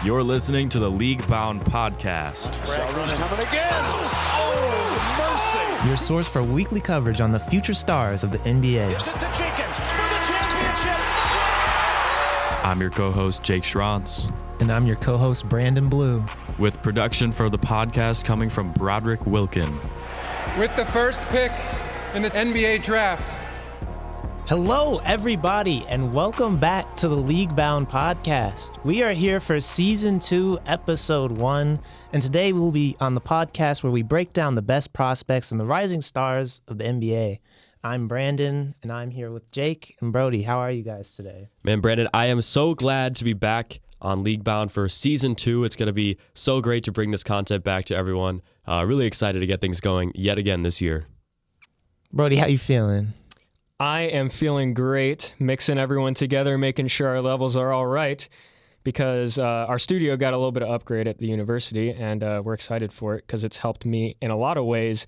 You're listening to the League Bound Podcast. Sheldon's coming again. Oh, mercy. Your source for weekly coverage on the future stars of the NBA. Gives it to Jenkins for the championship. I'm your co-host, Jake Schrantz. And I'm your co-host, Branden Blue. With production for the podcast coming from Broderick Wilken. With the first pick in the NBA draft. Hello, everybody, and welcome back to the League Bound Podcast. We are here for Season 2, Episode 1, and today we'll be on the podcast where we break down the best prospects and the rising stars of the NBA. I'm Branden, and I'm here with Jake and Brody. How are you guys today? Man, Branden, I am so glad to be back on League Bound for Season 2. It's going to be so great to bring this content back to everyone. Really excited to get things going yet again this year. Brody, how you feeling? I am feeling great, mixing everyone together, making sure our levels are all right, because our studio got a little bit of upgrade at the university, and we're excited for it because it's helped me in a lot of ways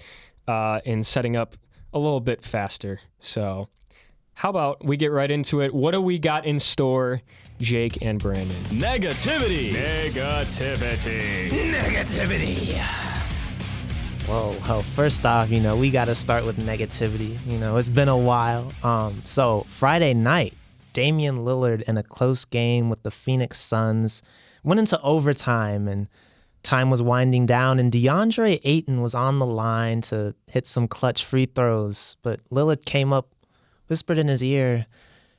in setting up a little bit faster. So how about we get right into it? What do we got in store, Jake and Branden? Negativity. Well, first off, we got to start with negativity. It's been a while. So Friday night, Damian Lillard in a close game with the Phoenix Suns went into overtime and time was winding down, and DeAndre Ayton was on the line to hit some clutch free throws, but Lillard came up, whispered in his ear,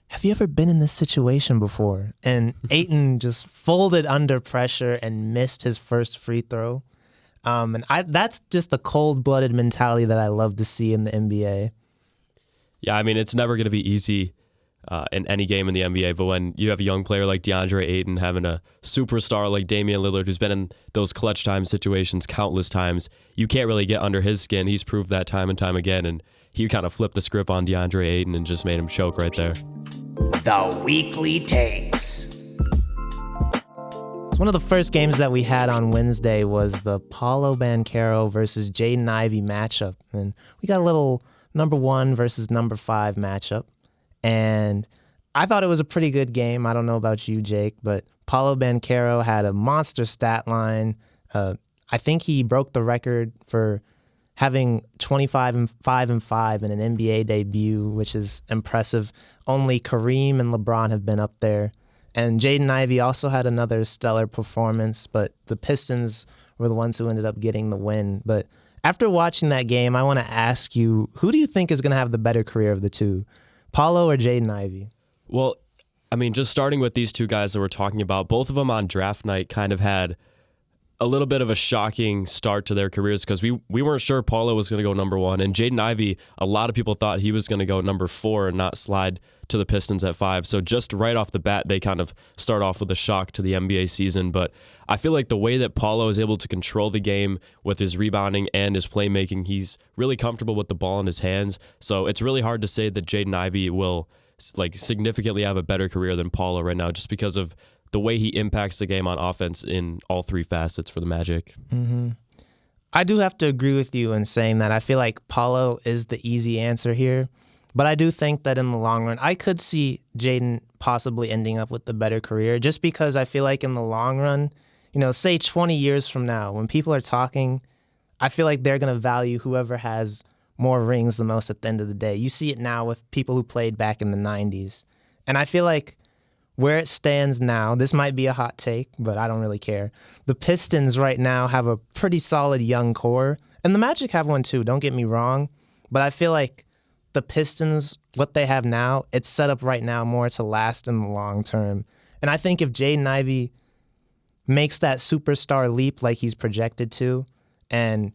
"Have you ever been in this situation before?" And Ayton just folded under pressure and missed his first free throw. That's just the cold-blooded mentality that I love to see in the NBA. Yeah, I mean, it's never going to be easy in any game in the NBA, but when you have a young player like DeAndre Ayton having a superstar like Damian Lillard who's been in those clutch time situations countless times, you can't really get under his skin. He's proved that time and time again, and he kind of flipped the script on DeAndre Ayton and just made him choke right there. The Weekly Takes. One of the first games that we had on Wednesday was the Paolo Banchero versus Jaden Ivey matchup. And we got a little number 1 versus number 5 matchup. And I thought it was a pretty good game. I don't know about you, Jake, but Paolo Banchero had a monster stat line. I think he broke the record for having 25 and 5 in an NBA debut, which is impressive. Only Kareem and LeBron have been up there. And Jaden Ivey also had another stellar performance, but the Pistons were the ones who ended up getting the win. But after watching that game, I want to ask you, who do you think is going to have the better career of the two, Paolo or Jaden Ivey? Well, I mean, just starting with these two guys that we're talking about, both of them on draft night kind of had a little bit of a shocking start to their careers because we weren't sure Paolo was going to go number 1. And Jaden Ivey, a lot of people thought he was going to go number 4 and not slide to the Pistons at 5. So just right off the bat, they kind of start off with a shock to the NBA season. But I feel like the way that Paolo is able to control the game with his rebounding and his playmaking, he's really comfortable with the ball in his hands. So it's really hard to say that Jaden Ivey will significantly have a better career than Paolo right now just because of the way he impacts the game on offense in all 3 facets for the Magic. Mm-hmm. I do have to agree with you in saying that I feel like Paolo is the easy answer here. But I do think that in the long run, I could see Jaden possibly ending up with the better career just because I feel like in the long run, say 20 years from now, when people are talking, I feel like they're going to value whoever has more rings the most at the end of the day. You see it now with people who played back in the 90s. And I feel like where it stands now, this might be a hot take, but I don't really care. The Pistons right now have a pretty solid young core, and the Magic have one too, don't get me wrong. But I feel like the Pistons, what they have now, it's set up right now more to last in the long term. And I think if Jaden Ivey makes that superstar leap like he's projected to, and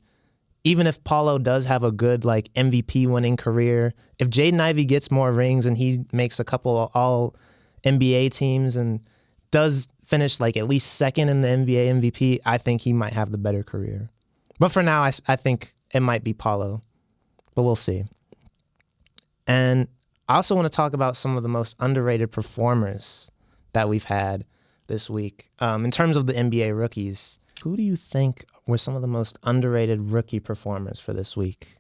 even if Paolo does have a good MVP winning career, if Jaden Ivey gets more rings and he makes a couple all NBA teams and does finish at least second in the NBA MVP, I think he might have the better career. But for now, I think it might be Paolo, but we'll see. And I also want to talk about some of the most underrated performers that we've had this week. In terms of the NBA rookies, who do you think were some of the most underrated rookie performers for this week?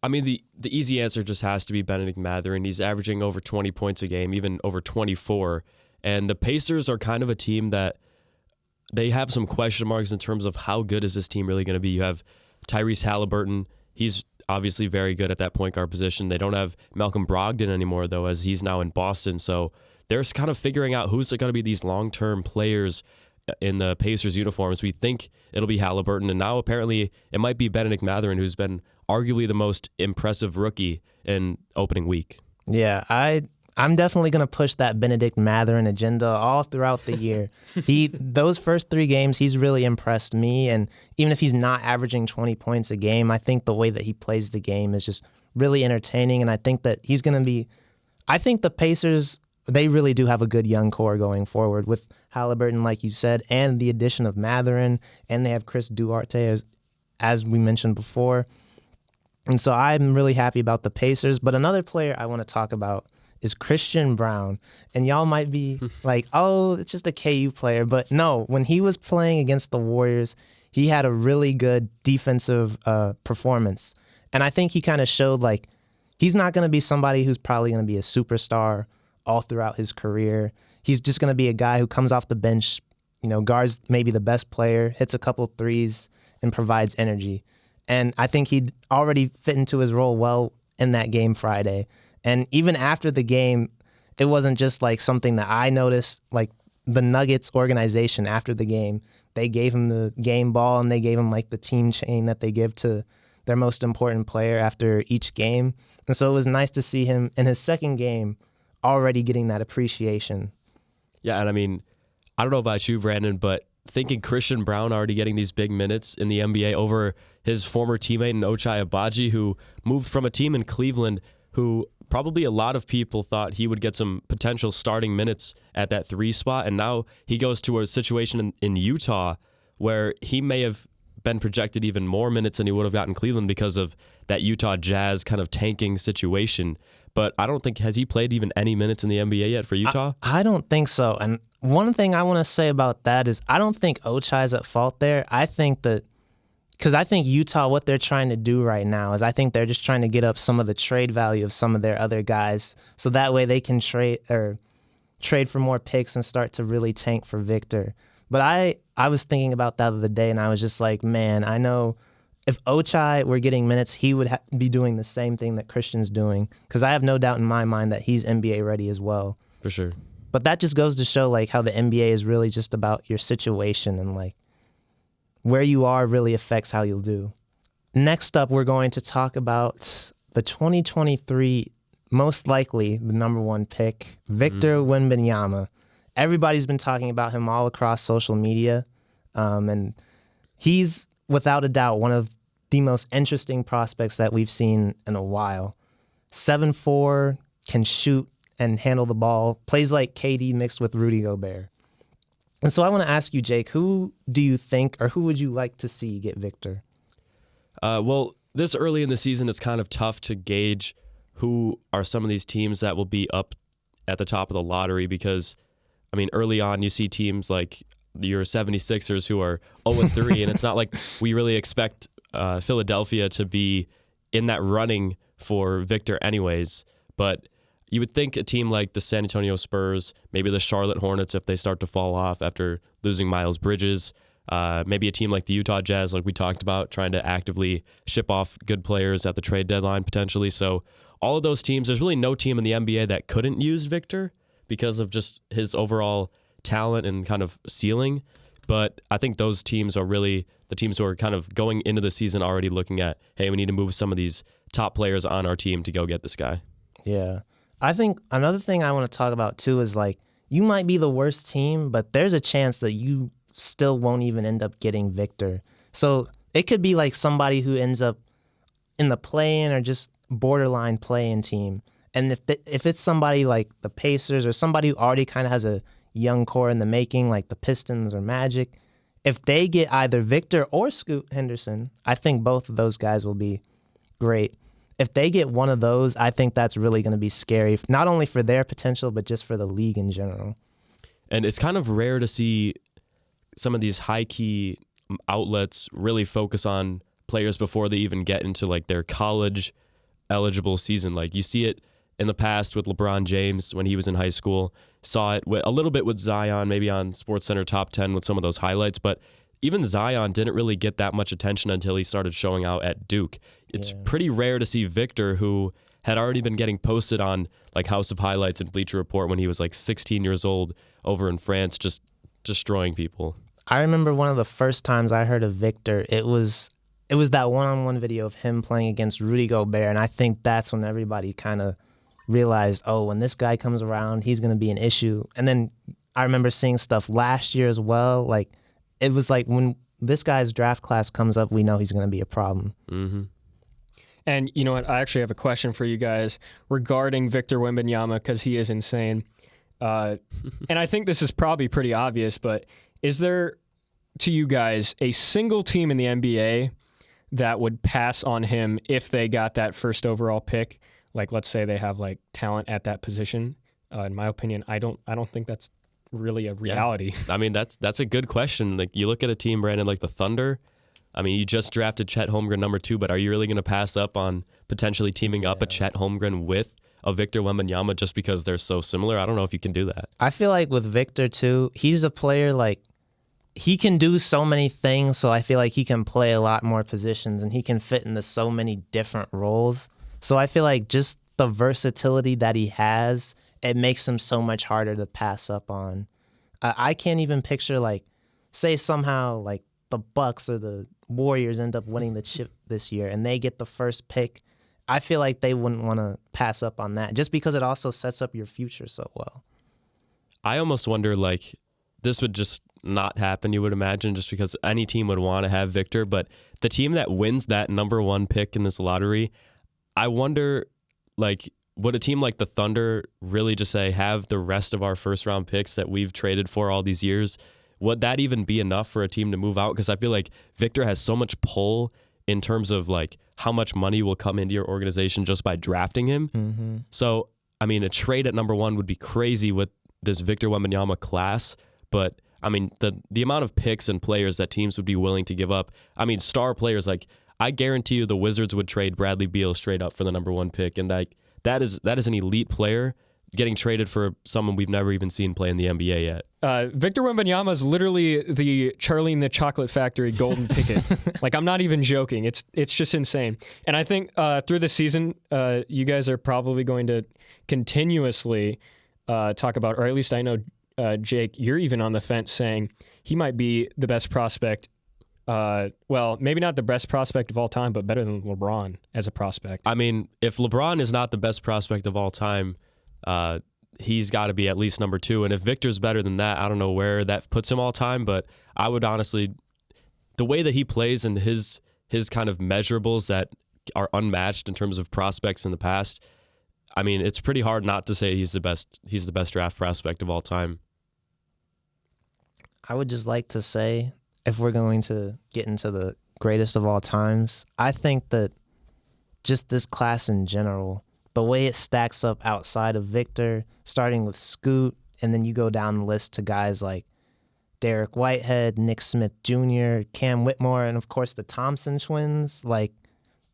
I mean, the easy answer just has to be Benedict Mathurin. He's averaging over 20 points a game, even over 24. And the Pacers are kind of a team that they have some question marks in terms of how good is this team really going to be. You have Tyrese Halliburton. He's obviously very good at that point guard position. They don't have Malcolm Brogdon anymore, though, as he's now in Boston. So they're kind of figuring out who's going to be these long-term players in the Pacers uniforms. We think it'll be Halliburton, and now apparently it might be Benedict Mathurin, who's been arguably the most impressive rookie in opening week. Yeah, I'm definitely going to push that Benedict Mathurin agenda all throughout the year. Those first 3 games, he's really impressed me, and even if he's not averaging 20 points a game, I think the way that he plays the game is just really entertaining, and I think that he's going to be – I think the Pacers, they really do have a good young core going forward with Halliburton, like you said, and the addition of Mathurin, and they have Chris Duarte, as we mentioned before. And so I'm really happy about the Pacers. But another player I want to talk about is Christian Braun. And y'all might be like, oh, it's just a KU player. But no, when he was playing against the Warriors, he had a really good defensive performance. And I think he kind of showed like he's not going to be somebody who's probably going to be a superstar all throughout his career. He's just going to be a guy who comes off the bench, guards maybe the best player, hits a couple threes, and provides energy. And I think he already fit into his role well in that game Friday. And even after the game, it wasn't just like something that I noticed. Like the Nuggets organization after the game, they gave him the game ball and they gave him like the team chain that they give to their most important player after each game. And so it was nice to see him in his second game already getting that appreciation. Yeah, and I mean, I don't know about you, Brandon, but thinking Christian Braun already getting these big minutes in the NBA over his former teammate in Ochai Agbaji, who moved from a team in Cleveland who probably a lot of people thought he would get some potential starting minutes at that 3 spot, and now he goes to a situation in Utah where he may have been projected even more minutes than he would have gotten in Cleveland because of that Utah Jazz kind of tanking situation. But I don't think, has he played even any minutes in the NBA yet for Utah? I don't think so. And one thing I want to say about that is I don't think Ochai's at fault there. I think that, because I think Utah, what they're trying to do right now is I think they're just trying to get up some of the trade value of some of their other guys so that way they can trade for more picks and start to really tank for Victor. But I was thinking about that the other day and I was just like, man, I know if Ochai were getting minutes, he would be doing the same thing that Christian's doing, because I have no doubt in my mind that he's NBA ready as well. For sure. But that just goes to show like how the NBA is really just about your situation and like where you are really affects how you'll do. Next up, we're going to talk about the 2023, most likely the number 1 pick, Victor Wembanyama. Everybody's been talking about him all across social media, and he's without a doubt one of the most interesting prospects that we've seen in a while. 7'4", can shoot and handle the ball, plays like KD mixed with Rudy Gobert. And so I want to ask you, Jake, who do you think, or who would you like to see get Victor? Well, this early in the season, it's kind of tough to gauge who are some of these teams that will be up at the top of the lottery because, I mean, early on you see teams like your 76ers who are 0-3, and it's not like we really expect Philadelphia to be in that running for Victor anyways, but you would think a team like the San Antonio Spurs, maybe the Charlotte Hornets if they start to fall off after losing Miles Bridges, maybe a team like the Utah Jazz, like we talked about, trying to actively ship off good players at the trade deadline potentially. So all of those teams, there's really no team in the NBA that couldn't use Victor because of just his overall talent and kind of ceiling. But I think those teams are really the teams who are kind of going into the season already looking at, hey, we need to move some of these top players on our team to go get this guy. Yeah. I think another thing I want to talk about too is like, you might be the worst team, but there's a chance that you still won't even end up getting Victor. So it could be like somebody who ends up in the play-in or just borderline play-in team. And if it's somebody like the Pacers or somebody who already kind of has a young core in the making, like the Pistons or Magic, if they get either Victor or Scoot Henderson, I think both of those guys will be great. If they get one of those, I think that's really going to be scary, not only for their potential, but just for the league in general. And it's kind of rare to see some of these high-key outlets really focus on players before they even get into like their college eligible season. Like you see it in the past with LeBron James when he was in high school, saw it a little bit with Zion, maybe on SportsCenter Top 10 with some of those highlights, but even Zion didn't really get that much attention until he started showing out at Duke. It's pretty rare to see Victor, who had already been getting posted on like House of Highlights and Bleacher Report when he was like 16 years old over in France, just destroying people. I remember one of the first times I heard of Victor, it was that one-on-one video of him playing against Rudy Gobert, and I think that's when everybody kind of realized, oh, when this guy comes around, he's going to be an issue. And then I remember seeing stuff last year as well. Like, it was like when this guy's draft class comes up, we know he's going to be a problem. Mm-hmm. And you know what? I actually have a question for you guys regarding Victor Wembanyama, because he is insane. And I think this is probably pretty obvious, but is there, to you guys, a single team in the NBA that would pass on him if they got that first overall pick? Like, let's say they have like talent at that position. In my opinion, I don't think that's really a reality. Yeah. I mean, that's a good question. Like, you look at a team, Brandon, like the Thunder. I mean, you just drafted Chet Holmgren number 2, but are you really going to pass up on potentially teaming up a Chet Holmgren with a Victor Wembanyama just because they're so similar? I don't know if you can do that. I feel like with Victor, too, he's a player, like, he can do so many things, so I feel like he can play a lot more positions, and he can fit into so many different roles. So I feel like just the versatility that he has, it makes him so much harder to pass up on. I can't even picture, like, say somehow, like, the Bucks or the Warriors end up winning the chip this year and they get the first pick. I feel like they wouldn't want to pass up on that just because it also sets up your future so well. I almost wonder, like, this would just not happen, you would imagine, just because any team would want to have Victor. But the team that wins that number 1 pick in this lottery, I wonder, like, would a team like the Thunder really just say, have the rest of our first-round picks that we've traded for all these years? Would that even be enough for a team to move out? Because I feel like Victor has so much pull in terms of like how much money will come into your organization just by drafting him. Mm-hmm. So, I mean, a trade at number 1 would be crazy with this Victor Wembanyama class. But, I mean, the amount of picks and players that teams would be willing to give up. I mean, star players, like, I guarantee you the Wizards would trade Bradley Beal straight up for the number 1 pick. And like that is an elite player getting traded for someone we've never even seen play in the NBA yet. Victor Wembanyama is literally the Charlie and the Chocolate Factory golden ticket. Like, I'm not even joking. It's just insane. And I think through the season, you guys are probably going to continuously talk about, or at least I know, Jake, you're even on the fence saying he might be the best prospect. Well, maybe not the best prospect of all time, but better than LeBron as a prospect. I mean, if LeBron is not the best prospect of all time, he's got to be at least number 2. And if Victor's better than that, I don't know where that puts him all time, but I would honestly, the way that he plays and his kind of measurables that are unmatched in terms of prospects in the past, I mean, it's pretty hard not to say he's the best draft prospect of all time. I would just like to say, if we're going to get into the greatest of all times, I think that just this class in general, the way it stacks up outside of Victor, starting with Scoot, and then you go down the list to guys like Derek Whitehead, Nick Smith Jr., Cam Whitmore, and of course the Thompson twins. Like,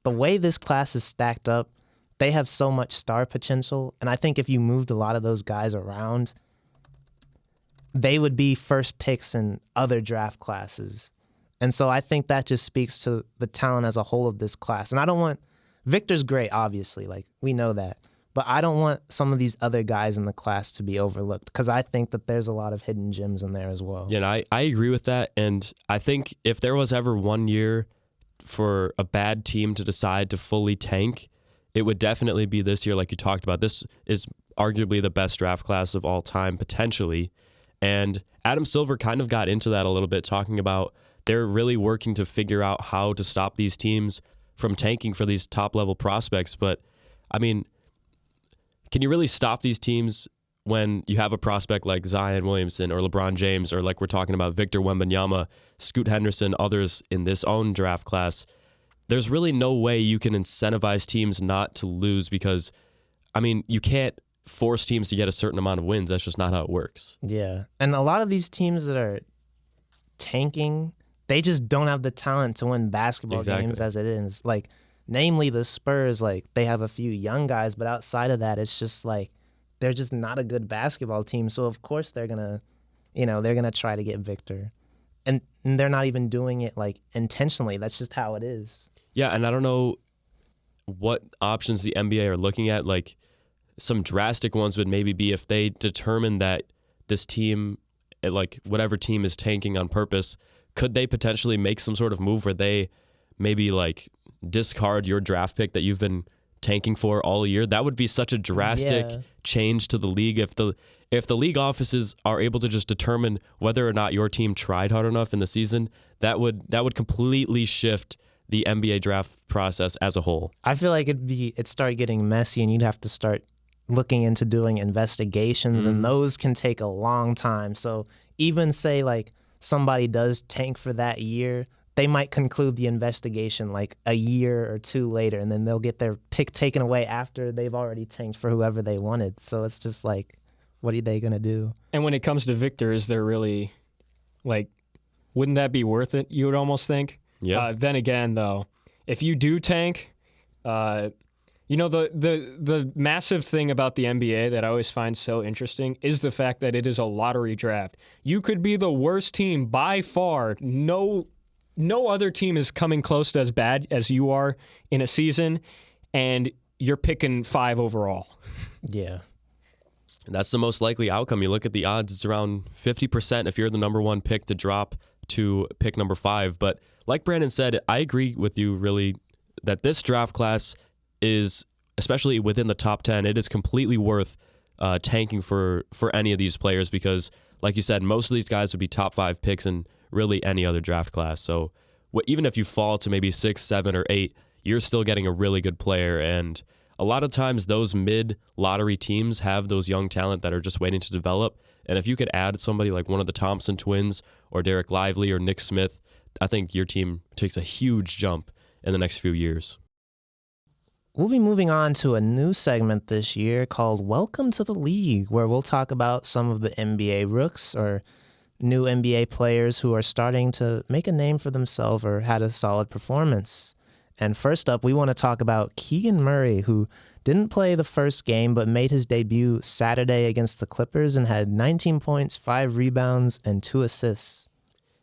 the way this class is stacked up, they have so much star potential, and I think if you moved a lot of those guys around, they would be first picks in other draft classes. And so I think that just speaks to the talent as a whole of this class. And I don't want Victor's great, obviously, like, we know that. But I don't want some of these other guys in the class to be overlooked because I think that there's a lot of hidden gems in there as well. Yeah, and I agree with that. And I think if there was ever one year for a bad team to decide to fully tank, it would definitely be this year, like you talked about. This is arguably the best draft class of all time, potentially. And Adam Silver kind of got into that a little bit, talking about they're really working to figure out how to stop these teams from tanking for these top-level prospects. But, I mean, can you really stop these teams when you have a prospect like Zion Williamson or LeBron James or, like we're talking about, Victor Wembanyama, Scoot Henderson, others in this own draft class? There's really no way you can incentivize teams not to lose because, I mean, you can't force teams to get a certain amount of wins. That's just not how it works. Yeah. And a lot of these teams that are tanking, they just don't have the talent to win basketball games as it is. Like, namely the Spurs. Like, they have a few young guys, but outside of that, it's just like they're just not a good basketball team. So of course they're gonna try to get Victor, and they're not even doing it like intentionally. That's just how it is. Yeah, and I don't know what options the NBA are looking at. Like, some drastic ones would maybe be if they determine that this team, like whatever team is tanking on purpose, could they potentially make some sort of move where they maybe like discard your draft pick that you've been tanking for all year? That would be such a drastic change to the league. If the league offices are able to just determine whether or not your team tried hard enough in the season, that would completely shift the NBA draft process as a whole. I feel like it'd start getting messy, and you'd have to start looking into doing investigations, and those can take a long time. So even say like somebody does tank for that year, they might conclude the investigation like a year or two later, and then they'll get their pick taken away after they've already tanked for whoever they wanted. So it's just like, what are they going to do? And when it comes to Victor, is there really, like, wouldn't that be worth it, you would almost think? Yeah. Then again, though, if you do tank, the massive thing about the NBA that I always find so interesting is the fact that it is a lottery draft. You could be the worst team by far. No other team is coming close to as bad as you are in a season, and you're picking 5 overall. Yeah. That's the most likely outcome. You look at the odds, it's around 50% if you're the number 1 pick to drop to pick number 5. But like Brandon said, I agree with you really that this draft class is, especially within the top 10, it is completely worth tanking for any of these players because, like you said, most of these guys would be top 5 picks in really any other draft class. So even if you fall to maybe 6, 7, or 8, you're still getting a really good player. And a lot of times those mid-lottery teams have those young talent that are just waiting to develop. And if you could add somebody like one of the Thompson twins or Derek Lively or Nick Smith, I think your team takes a huge jump in the next few years. We'll be moving on to a new segment this year called Welcome to the League, where we'll talk about some of the NBA rooks or new NBA players who are starting to make a name for themselves or had a solid performance. And first up, we want to talk about Keegan Murray, who didn't play the first game but made his debut Saturday against the Clippers and had 19 points, 5 rebounds, and 2 assists.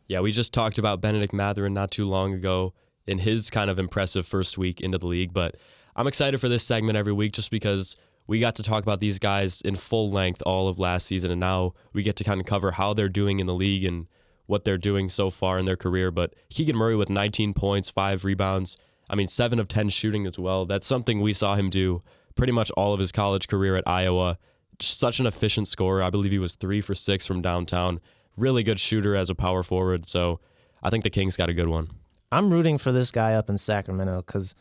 Yeah, we just talked about Benedict Mathurin not too long ago in his kind of impressive first week into the league, but I'm excited for this segment every week just because we got to talk about these guys in full length all of last season, and now we get to kind of cover how they're doing in the league and what they're doing so far in their career. But Keegan Murray with 19 points, 5 rebounds, 7 of 10 shooting as well. That's something we saw him do pretty much all of his college career at Iowa. Just such an efficient scorer. I believe he was 3 for 6 from downtown. Really good shooter as a power forward, so I think the Kings got a good one. I'm rooting for this guy up in Sacramento because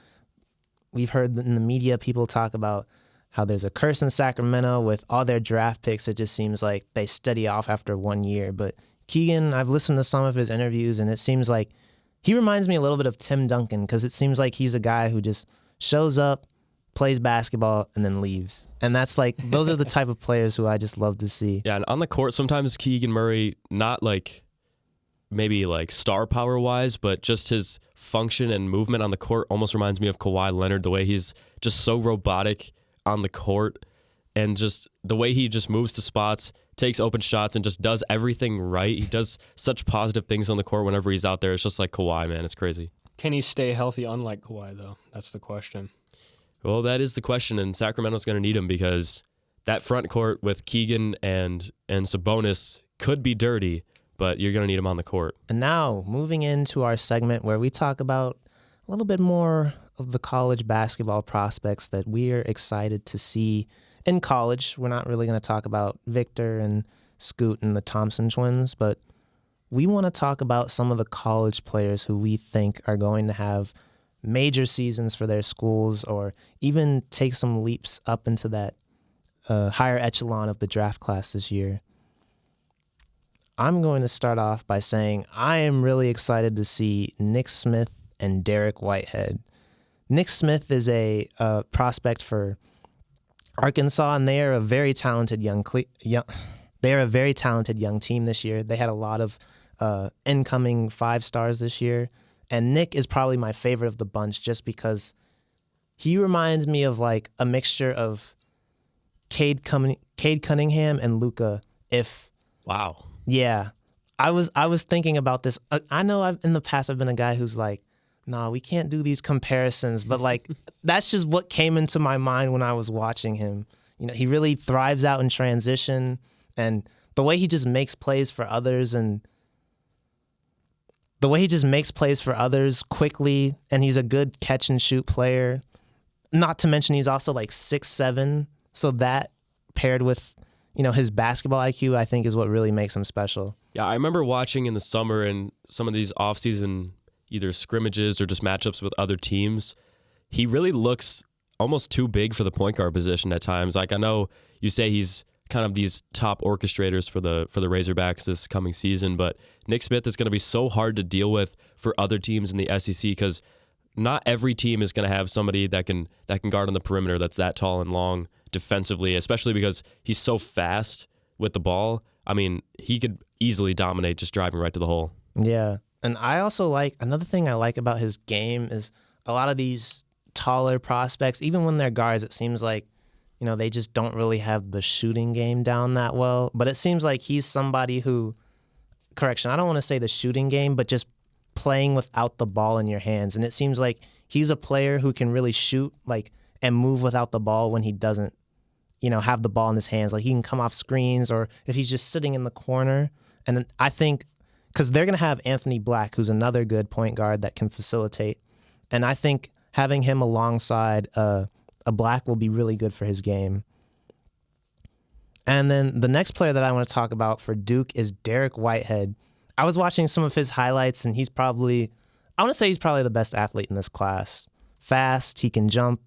we've heard in the media people talk about how there's a curse in Sacramento with all their draft picks. It just seems like they steady off after 1 year. But Keegan, I've listened to some of his interviews, and it seems like he reminds me a little bit of Tim Duncan because it seems like he's a guy who just shows up, plays basketball, and then leaves. And that's like, those are the type of players who I just love to see. Yeah, and on the court, sometimes Keegan Murray, not like maybe like star power wise, but just his function and movement on the court almost reminds me of Kawhi Leonard, the way he's just so robotic on the court and just the way he just moves to spots, takes open shots, and just does everything right. He does such positive things on the court whenever he's out there. It's just like Kawhi, man. It's crazy. Can he stay healthy unlike Kawhi, though? That's the question. Well, that is the question, and Sacramento's going to need him because that front court with Keegan and Sabonis could be dirty, but you're going to need him on the court. And now, moving into our segment where we talk about a little bit more of the college basketball prospects that we're excited to see in college. We're not really going to talk about Victor and Scoot and the Thompson twins, but we want to talk about some of the college players who we think are going to have major seasons for their schools or even take some leaps up into that higher echelon of the draft class this year. I'm going to start off by saying I am really excited to see Nick Smith and Derek Whitehead. Nick Smith is a prospect for Arkansas, and they are a very talented young team this year. They had a lot of incoming 5 stars this year, and Nick is probably my favorite of the bunch just because he reminds me of like a mixture of Cade Cunningham and Luka. Wow. Yeah, I was thinking about this. I know in the past I've been a guy who's like, nah, we can't do these comparisons, but like that's just what came into my mind when I was watching him. You know, he really thrives out in transition, and the way he just makes plays for others, quickly, and he's a good catch and shoot player. Not to mention he's also like 6'7", so that paired with, you know, his basketball IQ, I think is what really makes him special. Yeah, I remember watching in the summer and some of these off-season either scrimmages or just matchups with other teams. He really looks almost too big for the point guard position at times. Like, I know you say he's kind of these top orchestrators for the Razorbacks this coming season, but Nick Smith is going to be so hard to deal with for other teams in the SEC because not every team is going to have somebody that can guard on the perimeter that's that tall and long defensively, especially because he's so fast with the ball. I mean, he could easily dominate just driving right to the hole. Yeah. And I also like, another thing I like about his game is a lot of these taller prospects, even when they're guards, it seems like, you know, they just don't really have the shooting game down that well. But it seems like he's somebody who, I don't want to say the shooting game, but just playing without the ball in your hands. And it seems like he's a player who can really shoot like and move without the ball when he doesn't, you know, have the ball in his hands. Like he can come off screens, or if he's just sitting in the corner. And I think because they're going to have Anthony Black, who's another good point guard that can facilitate. And I think having him alongside a Black will be really good for his game. And then the next player that I want to talk about for Duke is Derek Whitehead. I was watching some of his highlights, and he's probably the best athlete in this class. Fast, he can jump.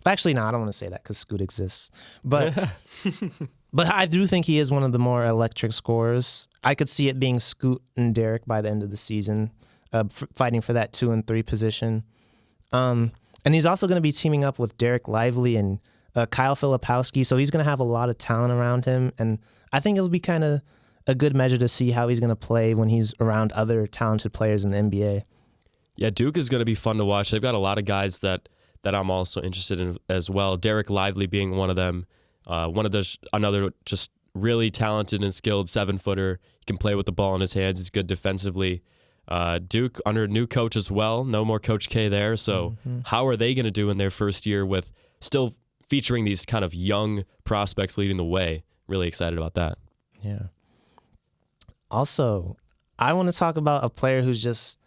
Actually, no, I don't want to say that because Scoot exists. But but I do think he is one of the more electric scorers. I could see it being Scoot and Derek by the end of the season, fighting for that 2 and 3 position. And he's also going to be teaming up with Derek Lively and Kyle Filipowski, so he's going to have a lot of talent around him. And I think it'll be kind of a good measure to see how he's going to play when he's around other talented players in the NBA. Yeah, Duke is going to be fun to watch. They've got a lot of guys that I'm also interested in as well. Derek Lively being one of them. Another just really talented and skilled 7-footer. He can play with the ball in his hands. He's good defensively. Duke under a new coach as well. No more Coach K there. So how are they going to do in their first year with still featuring these kind of young prospects leading the way? Really excited about that. Yeah. Also, I want to talk about a player who's just,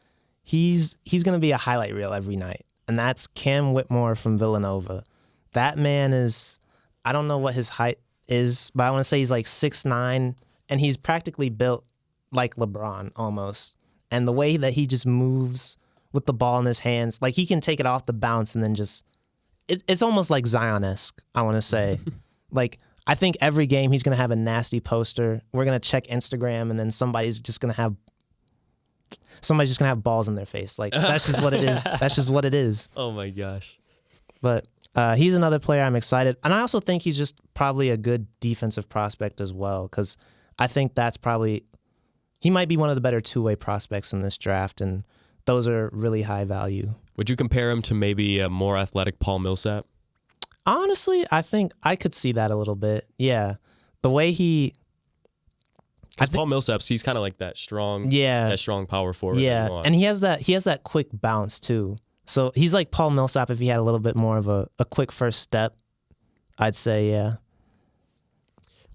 he's going to be a highlight reel every night, and that's Cam Whitmore from Villanova. That man is, I don't know what his height is, but I want to say he's like 6'9", and he's practically built like LeBron almost. And the way that he just moves with the ball in his hands, like he can take it off the bounce and then just, it's almost like Zion-esque, I want to say. Like, I think every game he's going to have a nasty poster. We're going to check Instagram, and then somebody's just going to have balls in their face. Like, that's just what it is. That's just what it is. Oh, my gosh. But he's another player I'm excited. And I also think he's just probably a good defensive prospect as well, because I think that's probably, he might be one of the better two-way prospects in this draft, and those are really high value. Would you compare him to maybe a more athletic Paul Millsap? Honestly, I think I could see that a little bit. Yeah. The way Because Paul Millsap's, he's kind of like that strong power forward. Yeah, and he has that quick bounce too. So he's like Paul Millsap if he had a little bit more of a quick first step, I'd say, yeah.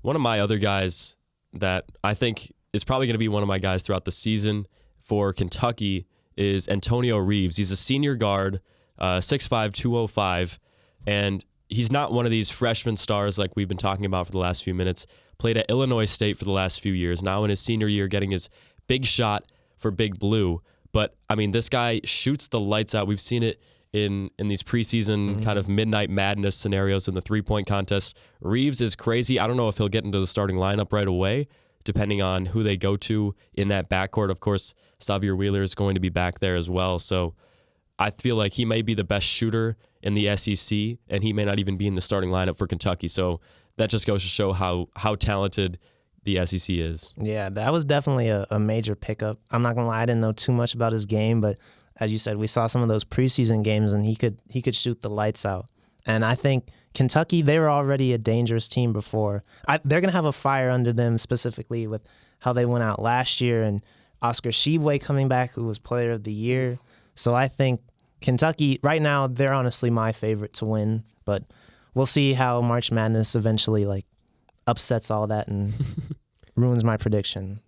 One of my other guys that I think is probably going to be one of my guys throughout the season for Kentucky is Antonio Reeves. He's a senior guard, 6'5", 205, and he's not one of these freshman stars like we've been talking about for the last few minutes. Played at Illinois State for the last few years. Now in his senior year, getting his big shot for Big Blue. But, I mean, this guy shoots the lights out. We've seen it in these preseason kind of midnight madness scenarios in the three-point contest. Reeves is crazy. I don't know if he'll get into the starting lineup right away, depending on who they go to in that backcourt. Of course, Xavier Wheeler is going to be back there as well. So I feel like he may be the best shooter in the SEC, and he may not even be in the starting lineup for Kentucky. So that just goes to show how talented the SEC is. Yeah, that was definitely a major pickup. I'm not going to lie, I didn't know too much about his game, but as you said, we saw some of those preseason games, and he could shoot the lights out. And I think Kentucky, they were already a dangerous team before. They're going to have a fire under them, specifically with how they went out last year and Oscar Tshiebwe coming back, who was Player of the Year. So I think Kentucky, right now, they're honestly my favorite to win. But we'll see how March Madness eventually upsets all that and ruins my prediction.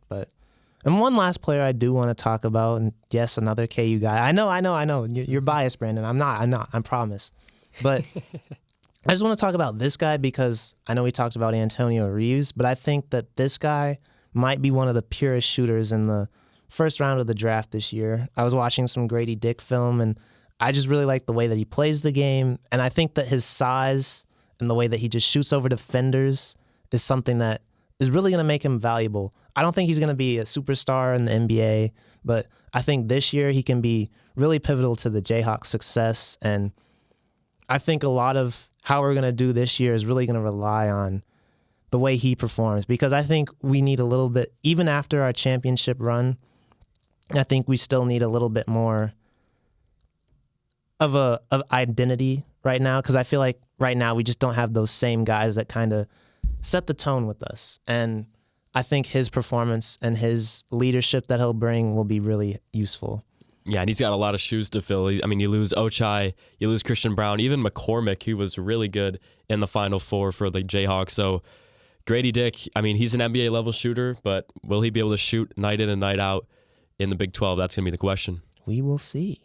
And one last player I do want to talk about, and yes, another KU guy. I know. You're biased, Brandon. I'm not. I promise. But I just want to talk about this guy because I know we talked about Antonio Reeves, but I think that this guy might be one of the purest shooters in the first round of the draft this year. I was watching some Grady Dick film, and I just really like the way that he plays the game. And I think that his size and the way that he just shoots over defenders is something that is really going to make him valuable. I don't think he's going to be a superstar in the NBA, but I think this year he can be really pivotal to the Jayhawks' success. And I think a lot of how we're going to do this year is really going to rely on the way he performs, because I think we need a little bit, even after our championship run, I think we still need a little bit more of identity right now, because I feel like right now we just don't have those same guys that kind of set the tone with us. And I think his performance and his leadership that he'll bring will be really useful. Yeah, and he's got a lot of shoes to fill. I mean, you lose Ochai, you lose Christian Brown, even McCormick, who was really good in the Final Four for the Jayhawks. So Grady Dick, I mean, he's an NBA-level shooter, but will he be able to shoot night in and night out in the Big 12? That's going to be the question. We will see.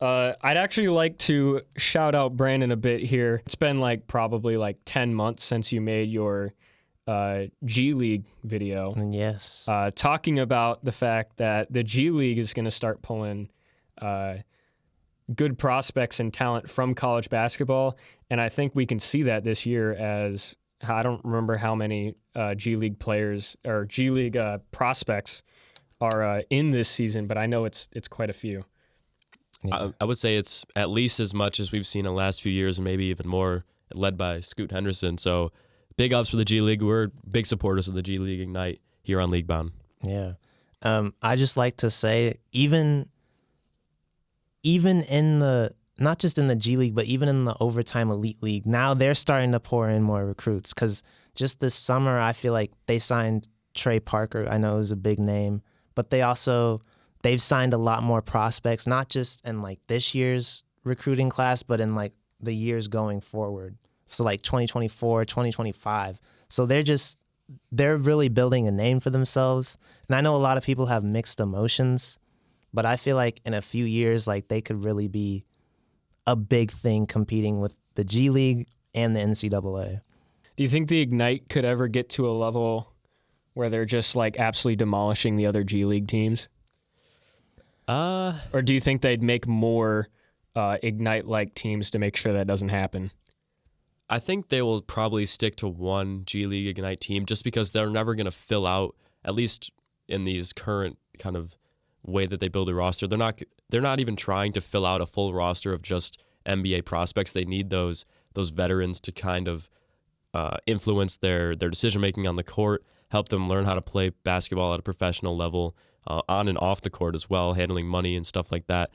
I'd actually like to shout out Brandon a bit here. It's been probably 10 months since you made your G League video. Yes. Talking about the fact that the G League is going to start pulling good prospects and talent from college basketball. And I think we can see that this year, as I don't remember how many G League players or G League prospects are in this season, but I know it's quite a few. Yeah. I would say it's at least as much as we've seen in the last few years, and maybe even more, led by Scoot Henderson. So big ups for the G League. We're big supporters of the G League Ignite here on Leaguebound. Yeah. I just like to say, even in the, not just in the G League, but even in the Overtime Elite League, now they're starting to pour in more recruits, because just this summer, I feel like they signed Trey Parker. I know is a big name, but they've signed a lot more prospects, not just in this year's recruiting class, but in the years going forward. So 2024, 2025. So they're really building a name for themselves. And I know a lot of people have mixed emotions, but I feel like in a few years, they could really be a big thing competing with the G League and the NCAA. Do you think the Ignite could ever get to a level where they're just absolutely demolishing the other G League teams? Or do you think they'd make more Ignite-like teams to make sure that doesn't happen? I think they will probably stick to one G League Ignite team, just because they're never going to fill out, at least in these current kind of way that they build a roster. They're not even trying to fill out a full roster of just NBA prospects. They need those veterans to kind of influence their decision making on the court, help them learn how to play basketball at a professional level, on and off the court as well, handling money and stuff like that.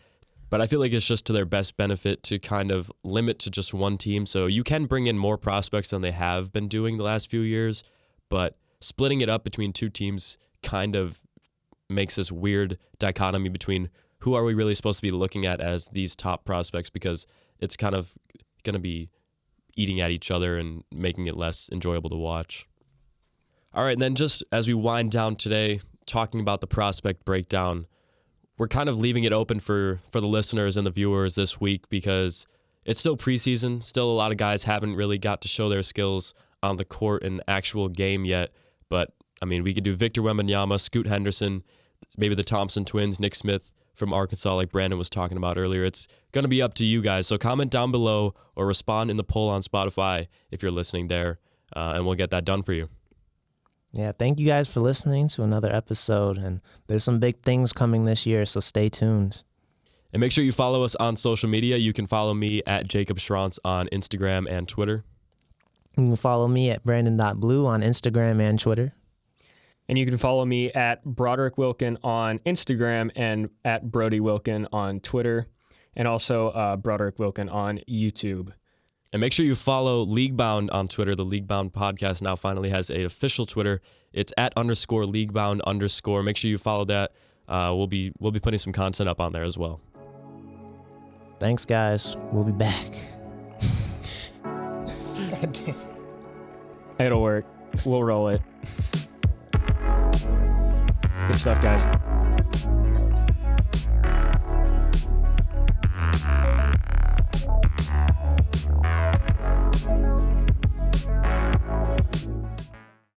But I feel like it's just to their best benefit to kind of limit to just one team. So you can bring in more prospects than they have been doing the last few years, but splitting it up between two teams kind of makes this weird dichotomy between who are we really supposed to be looking at as these top prospects, because it's kind of going to be eating at each other and making it less enjoyable to watch. All right, and then just as we wind down today, talking about the prospect breakdown, we're kind of leaving it open for the listeners and the viewers this week, because it's still preseason. Still, a lot of guys haven't really got to show their skills on the court in actual game yet. But, I mean, we could do Victor Wembanyama, Scoot Henderson, maybe the Thompson twins, Nick Smith from Arkansas, like Brandon was talking about earlier. It's going to be up to you guys. So comment down below or respond in the poll on Spotify if you're listening there, and we'll get that done for you. Yeah, thank you guys for listening to another episode, and there's some big things coming this year, so stay tuned. And make sure you follow us on social media. You can follow me at Jacob Schrantz on Instagram and Twitter. You can follow me at Branden.Blue on Instagram and Twitter. And you can follow me at Broderick Wilken on Instagram and at Brody Wilken on Twitter, and also Broderick Wilken on YouTube. And make sure you follow Leaguebound on Twitter. The Leaguebound podcast now finally has an official Twitter. It's @_Leaguebound_. Make sure you follow that. We'll be putting some content up on there as well. Thanks, guys. We'll be back. It'll work. We'll roll it. Good stuff, guys.